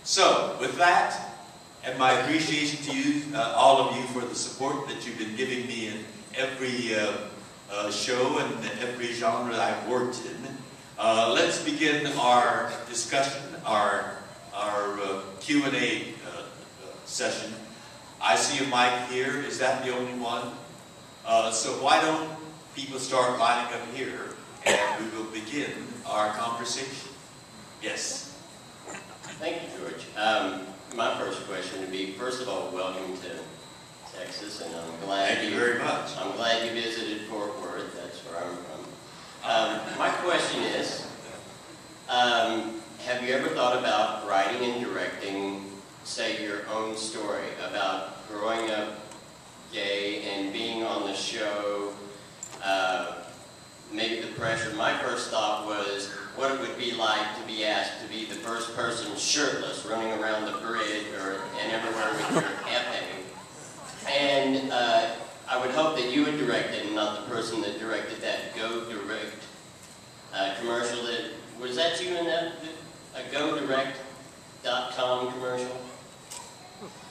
So, with that, and my appreciation to you, all of you, for the support that you've been giving me in every show and every genre I've worked in, let's begin our discussion, our Q&A session. I see a mic here. Is that the only one? So why don't people start lining up here, and we will begin our conversation. Yes. Thank you, George. My first question would be, first of all, welcome to Texas, and I'm glad Thank you very much. I'm glad you visited Fort Worth. That's where I'm from. My question is, have you ever thought about writing and directing, say, your own story about growing up gay and being on the show? Maybe the pressure. My first thought was what it would be like to be asked to be the first person shirtless running around the bridge and everywhere with your FA. And I would hope that you would direct it and not the person that directed that Go Direct commercial. Was that you in that GoDirect.com commercial?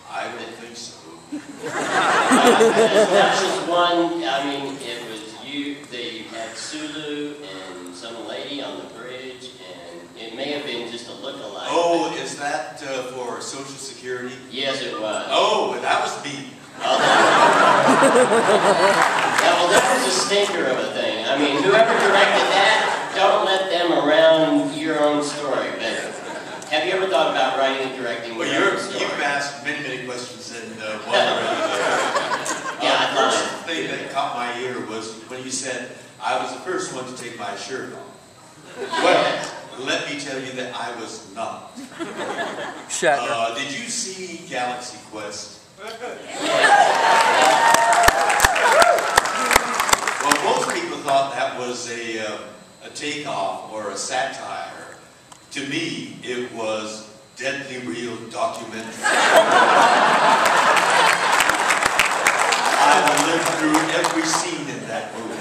I don't think so. That's just one. I mean, it was you. They had Sulu and some lady on the bridge, and it may have been just a look-alike. Oh, is that for Social Security? Yes, it was. Oh, that was me. Well, that was a stinker of a thing. I mean, whoever directed that, don't let them around your own story. But have you ever thought about writing and directing your own story? You've asked many questions in one already. Yeah, the first thing that caught my ear was when you said, I was the first one to take my shirt off. Well, let me tell you that I was not. Did you see Galaxy Quest? Well, most people thought that was a takeoff or a satire. To me, it was deadly real documentary. I lived through every scene in that movie.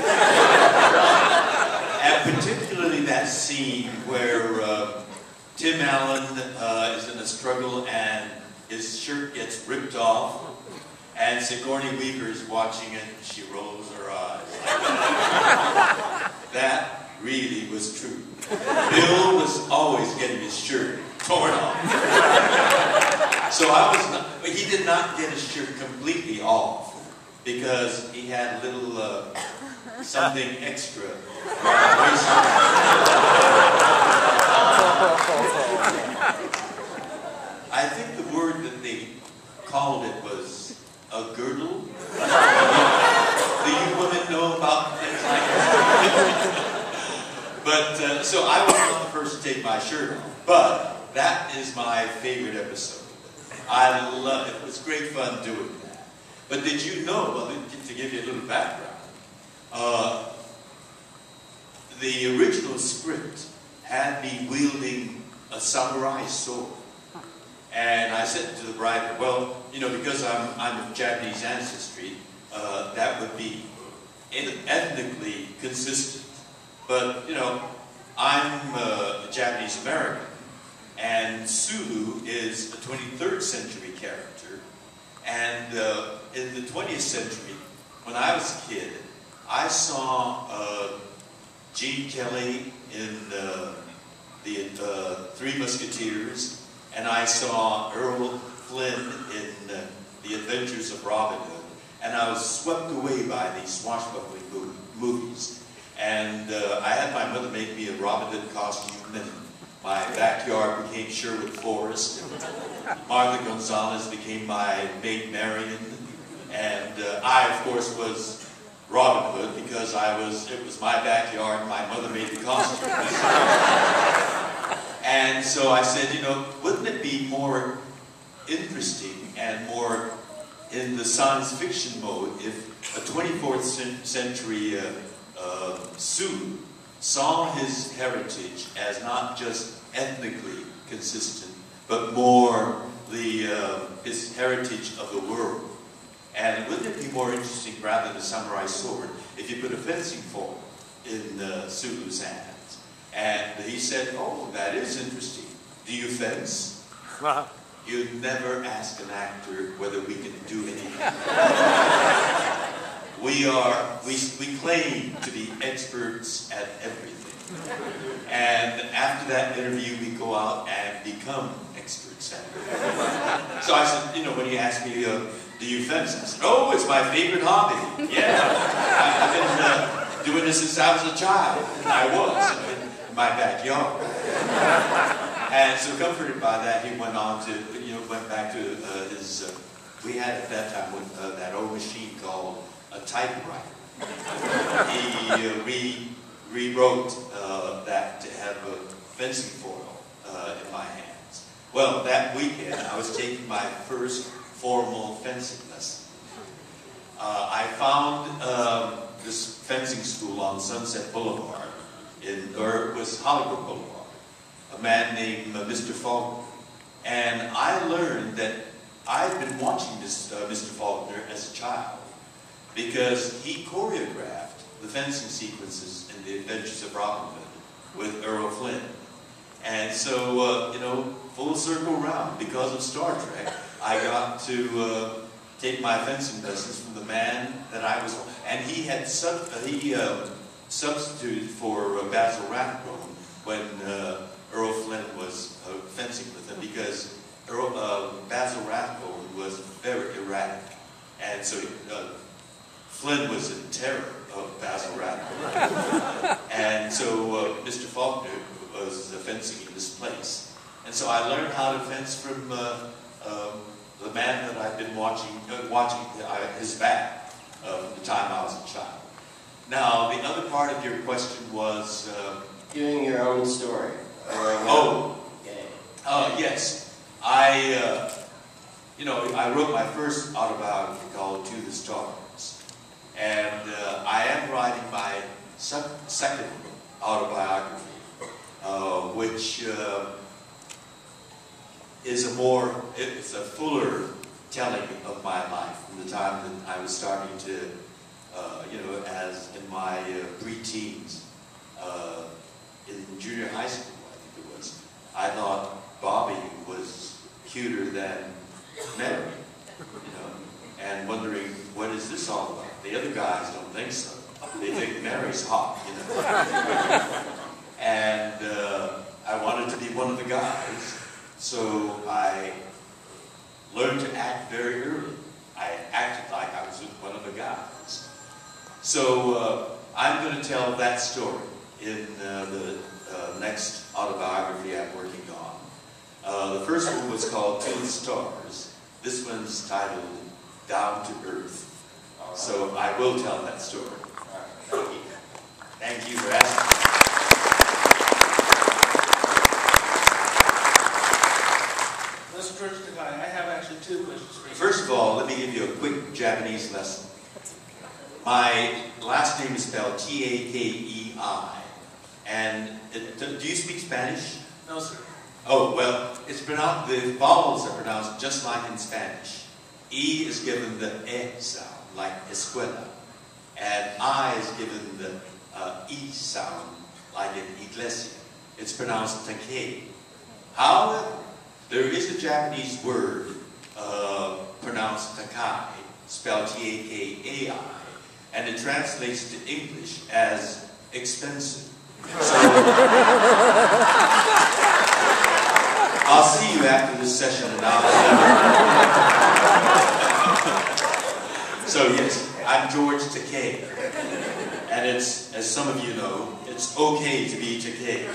And particularly that scene where Tim Allen is in a struggle and his shirt gets ripped off, and Sigourney Weaver is watching it, and she rolls her eyes. That really was true. Bill was always getting his shirt torn off. So but he did not get his shirt completely off because he had a little something extra. I think the word that they called it was a girdle. Do you women know about things like that? But, so I was not the first to take my shirt off, but that is my favorite episode. I love it. It was great fun doing that. But did you know, well, to give you a little background, the original script had me wielding a samurai sword. And I said to the writer, well, you know, because I'm of Japanese ancestry, that would be ethnically consistent. But, you know, I'm a Japanese American, and Sulu is a 23rd century character. And in the 20th century, when I was a kid, I saw Gene Kelly in the Three Musketeers, and I saw Errol Flynn in The Adventures of Robin Hood, and I was swept away by these swashbuckling movies. And I had my mother make me a Robin Hood costume, and my backyard became Sherwood Forest, and Martha Gonzalez became my maid Marion, and I, of course, was Robin Hood because it was my backyard, and my mother made the costume. And so I said, you know, wouldn't it be more interesting and more in the science fiction mode if a 24th century Sulu saw his heritage as not just ethnically consistent, but more his heritage of the world. And wouldn't it be more interesting, rather than a samurai sword, if you put a fencing fork in Sulu's hands? And he said, oh, that is interesting. Do you fence? You never ask an actor whether we can do anything. We claim to be experts at everything. And after that interview, we go out and become experts at everything. So I said, you know, when he asked me, do you fence? I said, oh, it's my favorite hobby. Yeah, I've been doing this since I was a child. And I was in my backyard. And so comforted by that, he went on to, you know, went back to his, we had at that time that old machine called a typewriter. He rewrote that to have a fencing foil in my hands. Well, that weekend, I was taking my first formal fencing lesson. I found this fencing school on Sunset Boulevard, or it was Hollywood Boulevard. A man named Mr. Faulkner. And I learned that I'd been watching this Mr. Faulkner as a child because he choreographed the fencing sequences in The Adventures of Robin Hood with Errol Flynn. And so, you know, full circle round, because of Star Trek, I got to take my fencing lessons from the man that I was, and he had substituted for Basil Rathbone when Errol Flynn was fencing with him, because Basil Rathbone was very erratic, and so Flynn was in terror of Basil Rathbone. And so Mr. Faulkner was fencing in this place, and so I learned how to fence from the man that I'd been watching his back from the time I was a child. Now, the other part of your question was doing your own story. Yes. I wrote my first autobiography called To the Stars. And I am writing my second autobiography, which is it's a fuller telling of my life from the time that I was starting to, as in my pre-teens, in junior high school, I think it was. I thought Bobby was cuter than Mary, and wondering, what is this all about? The other guys don't think so. They think Mary's hot, And I wanted to be one of the guys, so I learned to act very early. I acted like I was one of the guys. So I'm going to tell that story in the next autobiography I'm working on. The first one was called To the Stars. This one's titled Down to Earth. So I will tell that story. Thank you. Thank you for asking. Mr. George Takei, I have actually two questions for you. First of all, let me give you a quick Japanese lesson. My last name is spelled T-A-K-E-I. And do you speak Spanish? No, sir. Oh, well, it's pronounced, the vowels are pronounced just like in Spanish. E is given the E sound, like escuela. And I is given the E sound, like in iglesia. It's pronounced Takei. However, there is a Japanese word pronounced Takai, spelled T-A-K-A-I, and it translates to English as expensive. So, I'll see you after this session and So yes, I'm George Takei. And it's, as some of you know, it's okay to be Takei.